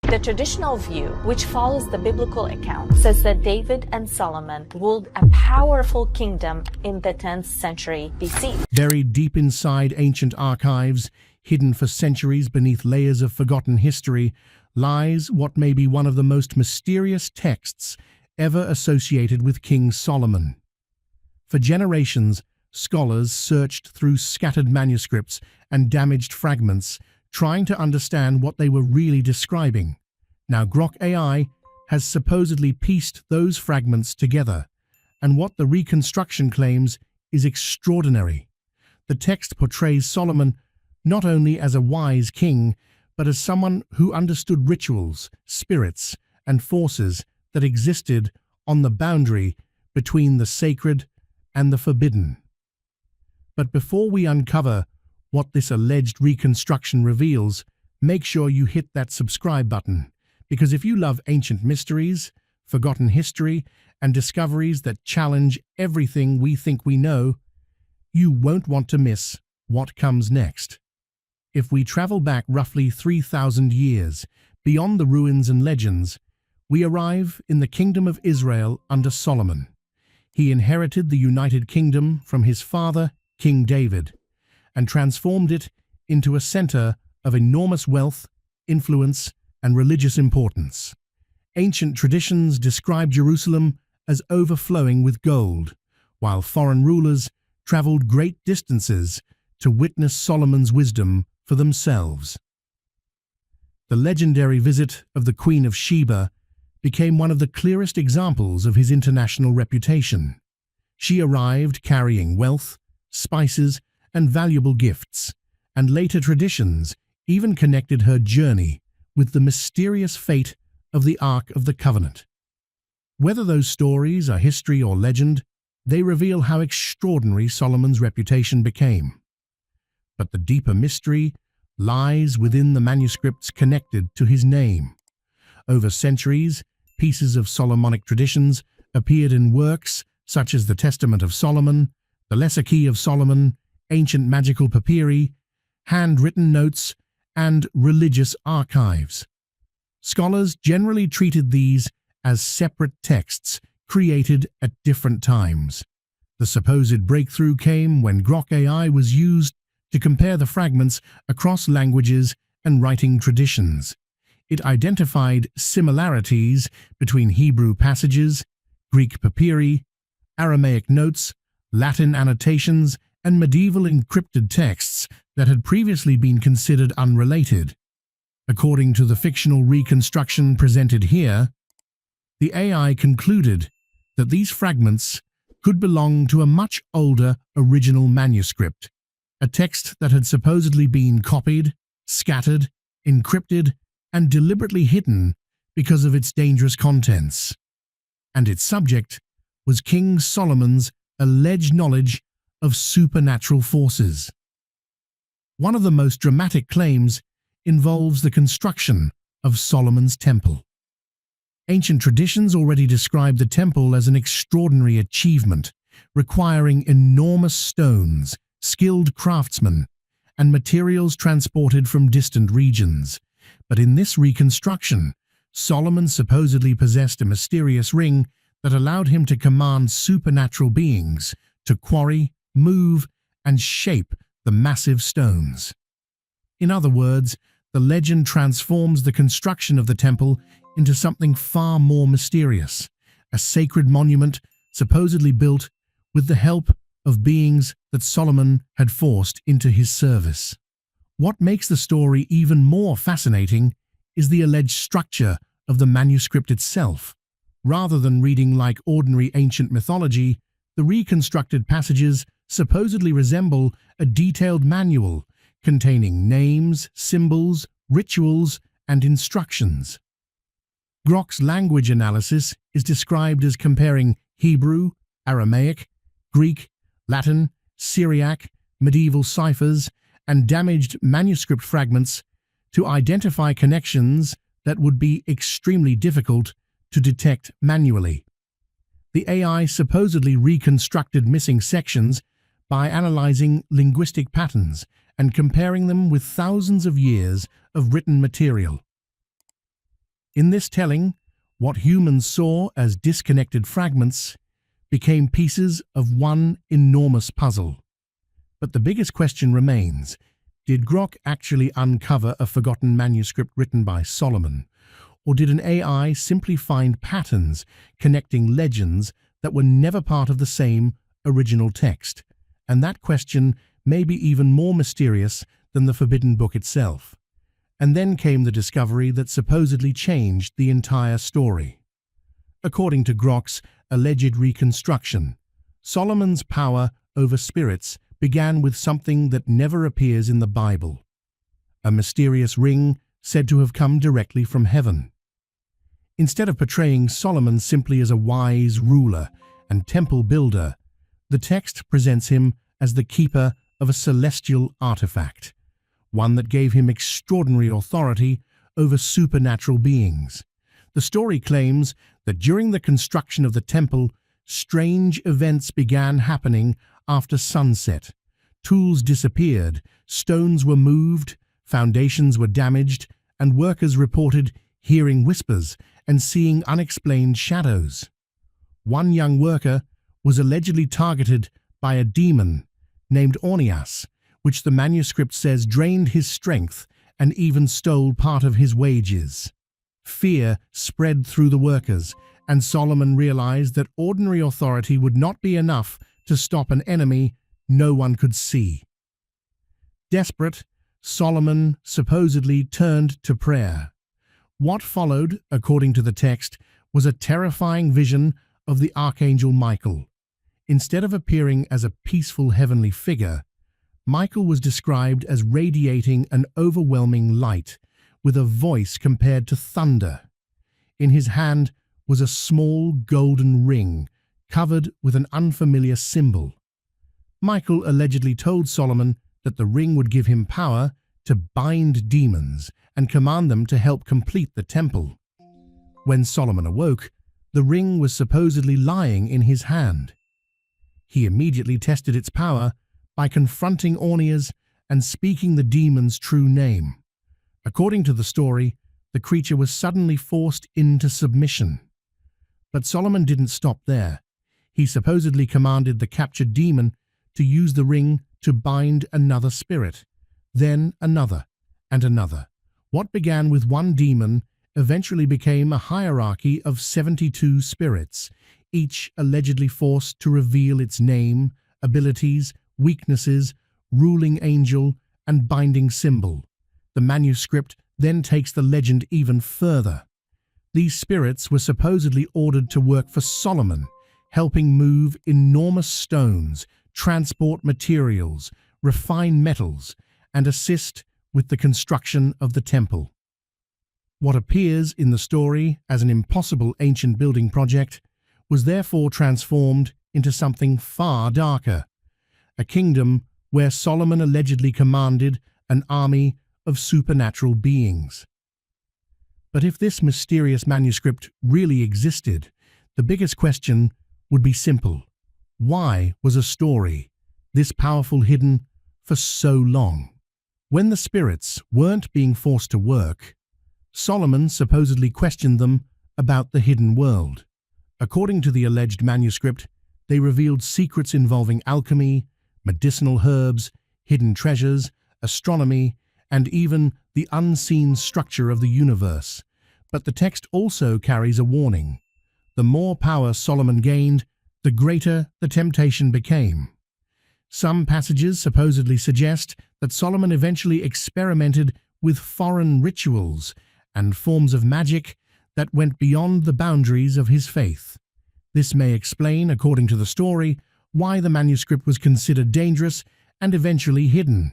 The traditional view, which follows the biblical account, says that David and Solomon ruled a powerful kingdom in the 10th century BC. Buried deep inside ancient archives, hidden for centuries beneath layers of forgotten history, lies what may be one of the most mysterious texts ever associated with King Solomon. For generations, scholars searched through scattered manuscripts and damaged fragments, trying to understand what they were really describing. Now Grok AI has supposedly pieced those fragments together, and what the reconstruction claims is extraordinary. The text portrays Solomon not only as a wise king, but as someone who understood rituals, spirits, and forces that existed on the boundary between the sacred and the forbidden. But before we uncover what this alleged reconstruction reveals, make sure you hit that subscribe button, because if you love ancient mysteries, forgotten history, and discoveries that challenge everything we think we know, you won't want to miss what comes next. If we travel back roughly 3,000 years, beyond the ruins and legends, we arrive in the Kingdom of Israel under Solomon. He inherited the United Kingdom from his father, King David, and transformed it into a center of enormous wealth, influence, and religious importance. Ancient traditions describe Jerusalem as overflowing with gold, while foreign rulers traveled great distances to witness Solomon's wisdom for themselves. The legendary visit of the Queen of Sheba became one of the clearest examples of his international reputation. She arrived carrying wealth, spices, and valuable gifts, and later traditions even connected her journey with the mysterious fate of the Ark of the Covenant. Whether those stories are history or legend, they reveal how extraordinary Solomon's reputation became. But the deeper mystery lies within the manuscripts connected to his name. Over centuries, pieces of Solomonic traditions appeared in works such as the Testament of Solomon, the Lesser Key of Solomon, ancient magical papyri, handwritten notes, and religious archives. Scholars generally treated these as separate texts created at different times. The supposed breakthrough came when Grok AI was used to compare the fragments across languages and writing traditions. It identified similarities between Hebrew passages, Greek papyri, Aramaic notes, Latin annotations, and medieval encrypted texts that had previously been considered unrelated. According to the fictional reconstruction presented here, the AI concluded that these fragments could belong to a much older original manuscript, a text that had supposedly been copied, scattered, encrypted, and deliberately hidden because of its dangerous contents. And its subject was King Solomon's alleged knowledge of supernatural forces. One of the most dramatic claims involves the construction of Solomon's temple. Ancient traditions already describe the temple as an extraordinary achievement, requiring enormous stones, skilled craftsmen, and materials transported from distant regions. But in this reconstruction, Solomon supposedly possessed a mysterious ring that allowed him to command supernatural beings to quarry, move, and shape the massive stones. In other words, the legend transforms the construction of the temple into something far more mysterious, a sacred monument supposedly built with the help of beings that Solomon had forced into his service. What makes the story even more fascinating is the alleged structure of the manuscript itself. Rather than reading like ordinary ancient mythology, the reconstructed passages supposedly resemble a detailed manual containing names, symbols, rituals, and instructions. Grok's language analysis is described as comparing Hebrew, Aramaic, Greek, Latin, Syriac, medieval ciphers, and damaged manuscript fragments to identify connections that would be extremely difficult to detect manually. The AI supposedly reconstructed missing sections by analyzing linguistic patterns and comparing them with thousands of years of written material. In this telling, what humans saw as disconnected fragments became pieces of one enormous puzzle. But the biggest question remains, did Grok actually uncover a forgotten manuscript written by Solomon? Or did an AI simply find patterns connecting legends that were never part of the same original text? And that question may be even more mysterious than the forbidden book itself. And then came the discovery that supposedly changed the entire story. According to Grok's alleged reconstruction, Solomon's power over spirits began with something that never appears in the Bible, a mysterious ring said to have come directly from heaven. Instead of portraying Solomon simply as a wise ruler and temple builder, the text presents him as the keeper of a celestial artifact, one that gave him extraordinary authority over supernatural beings. The story claims that during the construction of the temple, strange events began happening after sunset. Tools disappeared, stones were moved, foundations were damaged, and workers reported hearing whispers and seeing unexplained shadows. One young worker was allegedly targeted by a demon named Ornias, which the manuscript says drained his strength and even stole part of his wages. Fear spread through the workers, and Solomon realized that ordinary authority would not be enough to stop an enemy no one could see. Desperate, Solomon supposedly turned to prayer. What followed, according to the text, was a terrifying vision of the archangel Michael. Instead of appearing as a peaceful heavenly figure, Michael was described as radiating an overwhelming light, with a voice compared to thunder. In his hand was a small golden ring, covered with an unfamiliar symbol. Michael allegedly told Solomon that the ring would give him power to bind demons and command them to help complete the temple. When Solomon awoke, the ring was supposedly lying in his hand. He immediately tested its power by confronting Ornias and speaking the demon's true name. According to the story, the creature was suddenly forced into submission. But Solomon didn't stop there. He supposedly commanded the captured demon to use the ring to bind another spirit, then another, and another. What began with one demon eventually became a hierarchy of 72 spirits, each allegedly forced to reveal its name, abilities, weaknesses, ruling angel, and binding symbol. The manuscript then takes the legend even further. These spirits were supposedly ordered to work for Solomon, helping move enormous stones, transport materials, refine metals, and assist with the construction of the temple. What appears in the story as an impossible ancient building project was therefore transformed into something far darker, a kingdom where Solomon allegedly commanded an army of supernatural beings. But if this mysterious manuscript really existed, the biggest question would be simple. Why was a story this powerful hidden for so long? When the spirits weren't being forced to work, Solomon supposedly questioned them about the hidden world. According to the alleged manuscript, they revealed secrets involving alchemy, medicinal herbs, hidden treasures, astronomy, and even the unseen structure of the universe. But the text also carries a warning. The more power Solomon gained, the greater the temptation became. Some passages supposedly suggest that Solomon eventually experimented with foreign rituals and forms of magic that went beyond the boundaries of his faith. This may explain, according to the story, why the manuscript was considered dangerous and eventually hidden.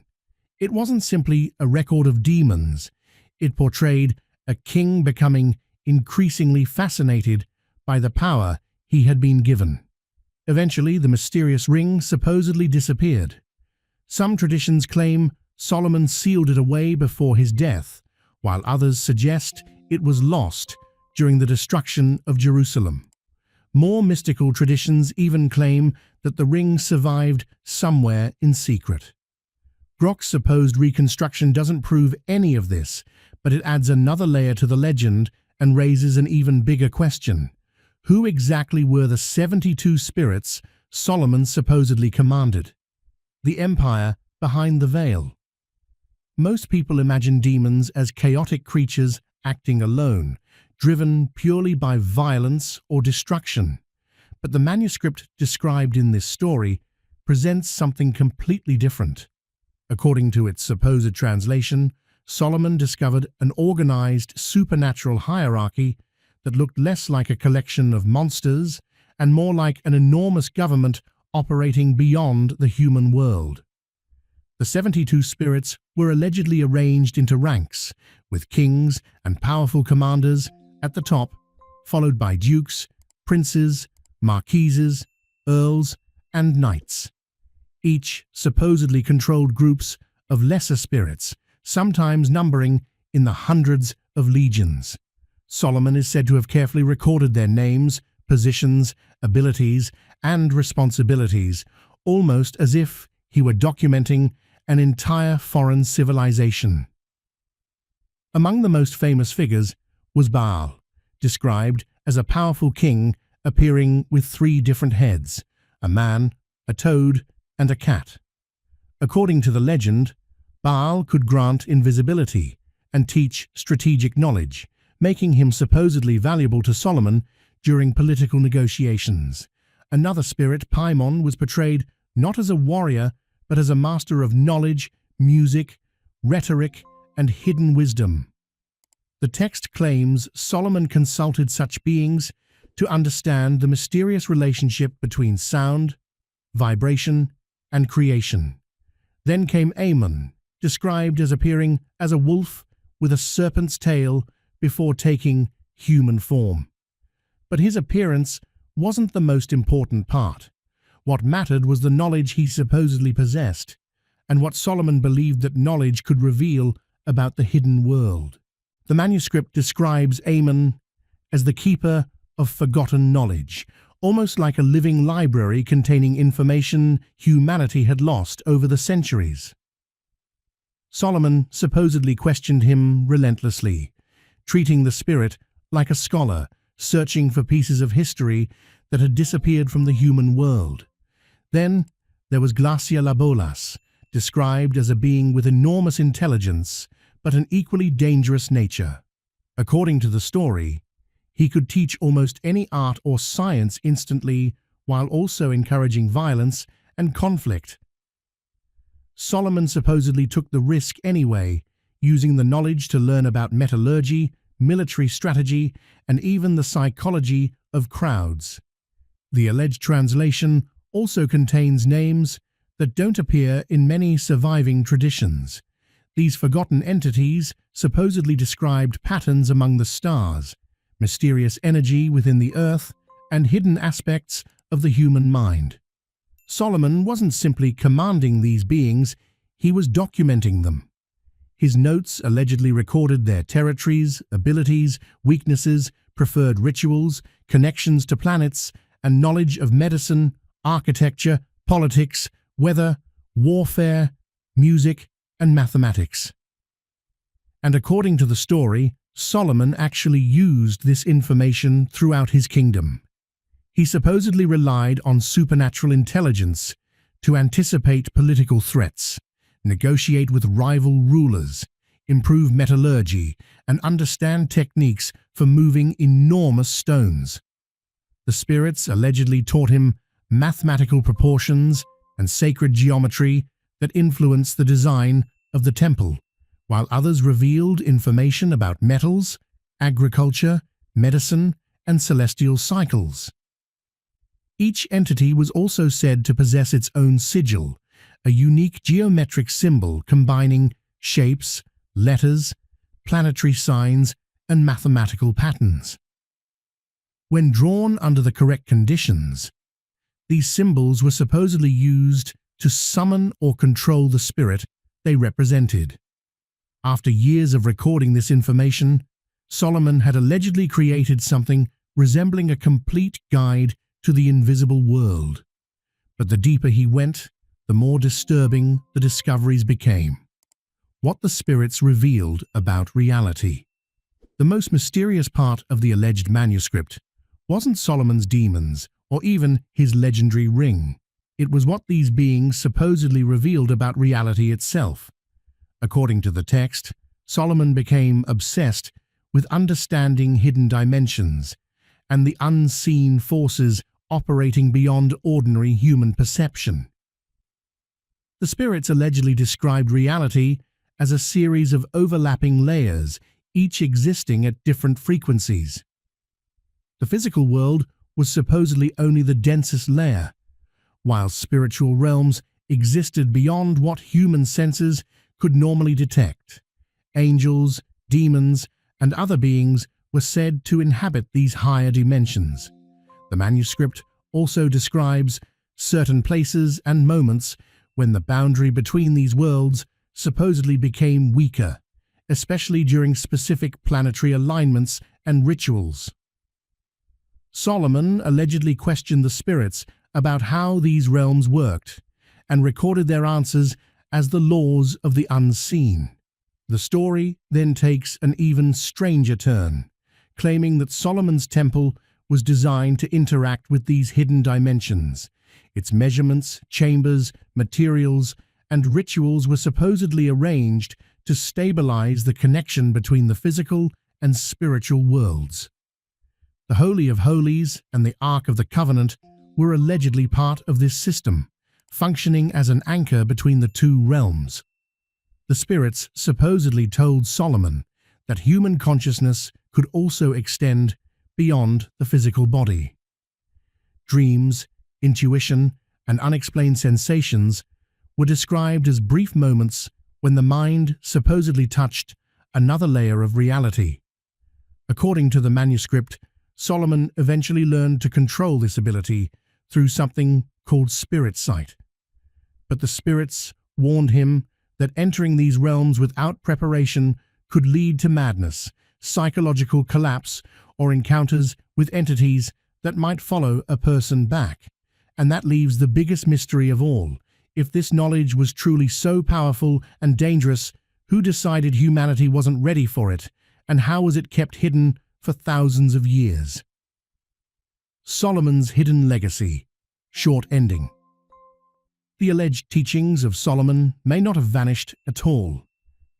It wasn't simply a record of demons. It portrayed a king becoming increasingly fascinated by the power he had been given. Eventually, the mysterious ring supposedly disappeared. Some traditions claim Solomon sealed it away before his death, while others suggest it was lost during the destruction of Jerusalem. More mystical traditions even claim that the ring survived somewhere in secret. Grok's supposed reconstruction doesn't prove any of this, but it adds another layer to the legend and raises an even bigger question. Who exactly were the 72 spirits Solomon supposedly commanded? The empire behind the veil. Most people imagine demons as chaotic creatures acting alone, driven purely by violence or destruction. But the manuscript described in this story presents something completely different. According to its supposed translation, Solomon discovered an organized supernatural hierarchy that looked less like a collection of monsters and more like an enormous government operating beyond the human world. The 72 spirits were allegedly arranged into ranks, with kings and powerful commanders at the top, followed by dukes, princes, marquises, earls, and knights. Each supposedly controlled groups of lesser spirits, sometimes numbering in the hundreds of legions. Solomon is said to have carefully recorded their names, positions, abilities, and responsibilities, almost as if he were documenting an entire foreign civilization. Among the most famous figures was Baal, described as a powerful king appearing with 3 different heads, a man, a toad, and a cat. According to the legend, Baal could grant invisibility and teach strategic knowledge, making him supposedly valuable to Solomon during political negotiations. Another spirit, Paimon, was portrayed not as a warrior, but as a master of knowledge, music, rhetoric, and hidden wisdom. The text claims Solomon consulted such beings to understand the mysterious relationship between sound, vibration, and creation. Then came Ammon, described as appearing as a wolf with a serpent's tail before taking human form. But his appearance wasn't the most important part. What mattered was the knowledge he supposedly possessed, and what Solomon believed that knowledge could reveal about the hidden world. The manuscript describes Ammon as the keeper of forgotten knowledge, almost like a living library containing information humanity had lost over the centuries. Solomon supposedly questioned him relentlessly, treating the spirit like a scholar searching for pieces of history that had disappeared from the human world. Then there was Glacia Labolas, described as a being with enormous intelligence but an equally dangerous nature. According to the story, he could teach almost any art or science instantly while also encouraging violence and conflict. Solomon supposedly took the risk anyway, using the knowledge to learn about metallurgy, military strategy, and even the psychology of crowds. The alleged translation also contains names that don't appear in many surviving traditions. These forgotten entities supposedly described patterns among the stars, mysterious energy within the earth, and hidden aspects of the human mind. Solomon wasn't simply commanding these beings, he was documenting them. His notes allegedly recorded their territories, abilities, weaknesses, preferred rituals, connections to planets, and knowledge of medicine, architecture, politics, weather, warfare, music, and mathematics. And according to the story, Solomon actually used this information throughout his kingdom. He supposedly relied on supernatural intelligence to anticipate political threats, negotiate with rival rulers, improve metallurgy, and understand techniques for moving enormous stones. The spirits allegedly taught him mathematical proportions and sacred geometry that influenced the design of the temple, while others revealed information about metals, agriculture, medicine, and celestial cycles. Each entity was also said to possess its own sigil, a unique geometric symbol combining shapes, letters, planetary signs, and mathematical patterns. When drawn under the correct conditions, these symbols were supposedly used to summon or control the spirit they represented. After years of recording this information, Solomon had allegedly created something resembling a complete guide to the invisible world. But the deeper he went, the more disturbing the discoveries became. What the spirits revealed about reality. The most mysterious part of the alleged manuscript wasn't Solomon's demons or even his legendary ring. It was what these beings supposedly revealed about reality itself. According to the text, Solomon became obsessed with understanding hidden dimensions and the unseen forces operating beyond ordinary human perception. The spirits allegedly described reality as a series of overlapping layers, each existing at different frequencies. The physical world was supposedly only the densest layer, while spiritual realms existed beyond what human senses could normally detect. Angels, demons, and other beings were said to inhabit these higher dimensions. The manuscript also describes certain places and moments when the boundary between these worlds supposedly became weaker, especially during specific planetary alignments and rituals. Solomon allegedly questioned the spirits about how these realms worked and recorded their answers as the laws of the unseen. The story then takes an even stranger turn, claiming that Solomon's temple was designed to interact with these hidden dimensions. Its measurements, chambers, materials, and rituals were supposedly arranged to stabilize the connection between the physical and spiritual worlds. The Holy of Holies and the Ark of the Covenant were allegedly part of this system, functioning as an anchor between the two realms. The spirits supposedly told Solomon that human consciousness could also extend beyond the physical body. Dreams, intuition, and unexplained sensations were described as brief moments when the mind supposedly touched another layer of reality. According to the manuscript, Solomon eventually learned to control this ability through something called spirit sight. But the spirits warned him that entering these realms without preparation could lead to madness, psychological collapse, or encounters with entities that might follow a person back. And that leaves the biggest mystery of all. If this knowledge was truly so powerful and dangerous, who decided humanity wasn't ready for it, and how was it kept hidden for thousands of years? Solomon's hidden legacy. Short ending. The alleged teachings of Solomon may not have vanished at all.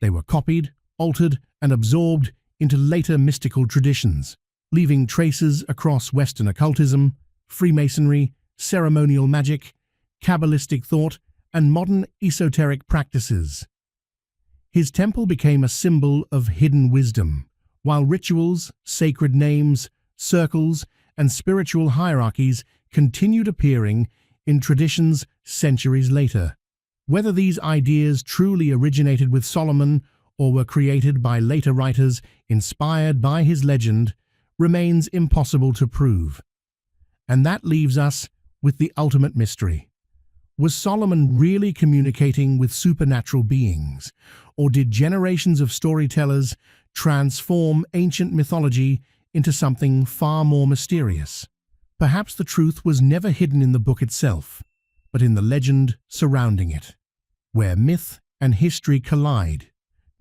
They were copied, altered, and absorbed into later mystical traditions, leaving traces across Western occultism, Freemasonry, ceremonial magic, Kabbalistic thought, and modern esoteric practices. His temple became a symbol of hidden wisdom, while rituals, sacred names, circles, and spiritual hierarchies continued appearing in traditions centuries later. Whether these ideas truly originated with Solomon or were created by later writers inspired by his legend remains impossible to prove. And that leaves us with the ultimate mystery. Was Solomon really communicating with supernatural beings, or did generations of storytellers transform ancient mythology into something far more mysterious? Perhaps the truth was never hidden in the book itself, but in the legend surrounding it. Where myth and history collide,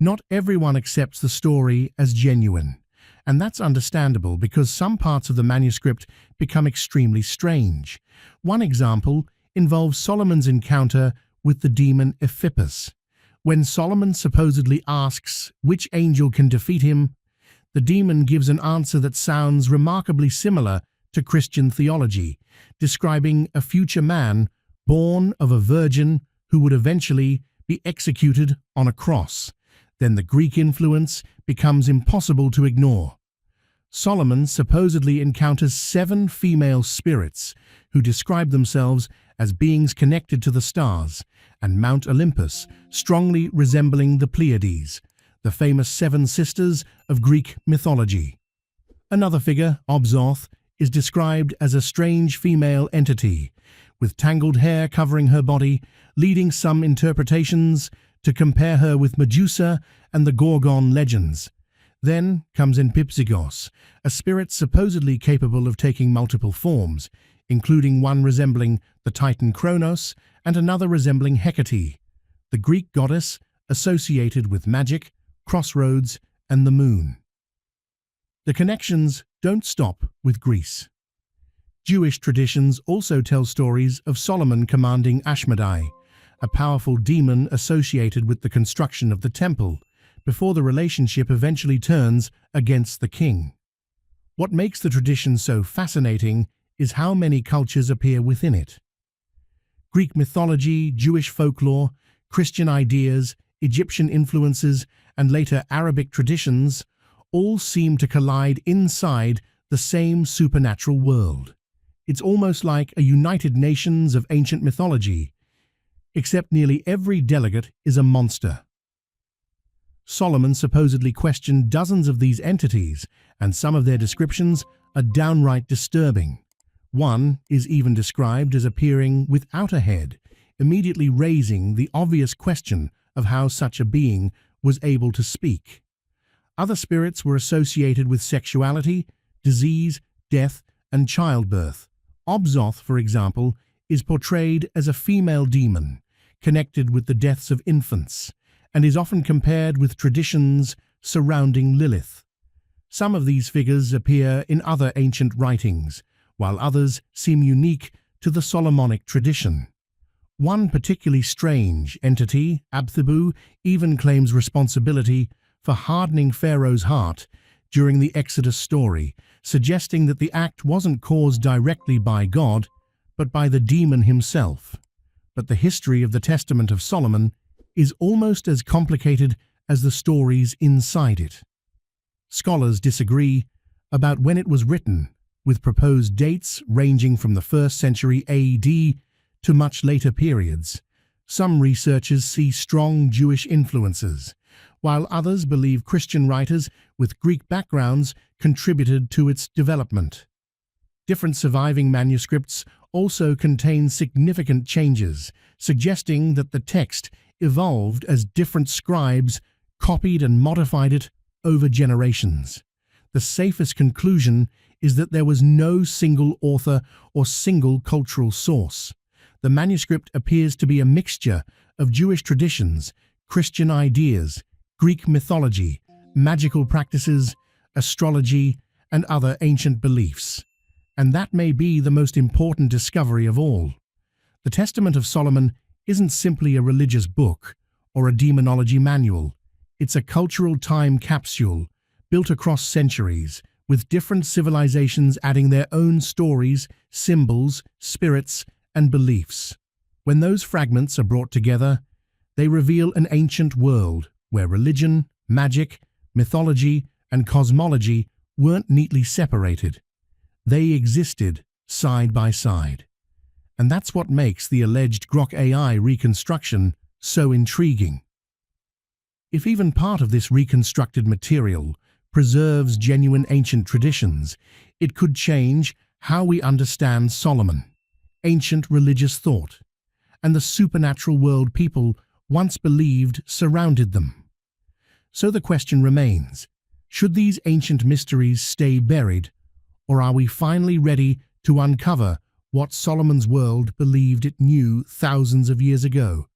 not everyone accepts the story as genuine, and that's understandable because some parts of the manuscript become extremely strange. One example involves Solomon's encounter with the demon Ephippas. When Solomon supposedly asks which angel can defeat him, the demon gives an answer that sounds remarkably similar to Christian theology, describing a future man born of a virgin who would eventually be executed on a cross. Then the Greek influence becomes impossible to ignore. Solomon supposedly encounters 7 female spirits who describe themselves as beings connected to the stars and Mount Olympus, strongly resembling the Pleiades, the famous 7 sisters of Greek mythology. Another figure, Obzoth, is described as a strange female entity, with tangled hair covering her body, leading some interpretations to compare her with Medusa and the Gorgon legends. Then comes Empipzygos, a spirit supposedly capable of taking multiple forms, including one resembling the Titan Kronos and another resembling Hecate, the Greek goddess associated with magic, crossroads, and the moon. The connections don't stop with Greece. Jewish traditions also tell stories of Solomon commanding Ashmedai, a powerful demon associated with the construction of the temple, before the relationship eventually turns against the king. What makes the tradition so fascinating is how many cultures appear within it. Greek mythology, Jewish folklore, Christian ideas, Egyptian influences, and later Arabic traditions all seem to collide inside the same supernatural world. It's almost like a United Nations of ancient mythology, except nearly every delegate is a monster. Solomon supposedly questioned dozens of these entities, and some of their descriptions are downright disturbing. One is even described as appearing without a head, immediately raising the obvious question of how such a being was able to speak. Other spirits were associated with sexuality, disease, death, and childbirth. Obzoth, for example, is portrayed as a female demon, connected with the deaths of infants, and is often compared with traditions surrounding Lilith. Some of these figures appear in other ancient writings, while others seem unique to the Solomonic tradition. One particularly strange entity, Abthabu, even claims responsibility for hardening Pharaoh's heart during the Exodus story, suggesting that the act wasn't caused directly by God, but by the demon himself. But the history of the Testament of Solomon is almost as complicated as the stories inside it. Scholars disagree about when it was written, with proposed dates ranging from the 1st century AD to much later periods. Some researchers see strong Jewish influences, while others believe Christian writers with Greek backgrounds contributed to its development. Different surviving manuscripts also contain significant changes, suggesting that the text evolved as different scribes copied and modified it over generations. The safest conclusion is that there was no single author or single cultural source. The manuscript appears to be a mixture of Jewish traditions, Christian ideas, Greek mythology, magical practices, astrology, and other ancient beliefs. And that may be the most important discovery of all. The Testament of Solomon isn't simply a religious book or a demonology manual. It's a cultural time capsule built across centuries, with different civilizations adding their own stories, symbols, spirits, and beliefs. When those fragments are brought together, they reveal an ancient world where religion, magic, mythology, and cosmology weren't neatly separated. They existed side by side. And that's what makes the alleged Grok AI reconstruction so intriguing. If even part of this reconstructed material preserves genuine ancient traditions, it could change how we understand Solomon, ancient religious thought, and the supernatural world people once believed surrounded them. So the question remains, should these ancient mysteries stay buried, or are we finally ready to uncover what Solomon's world believed it knew thousands of years ago?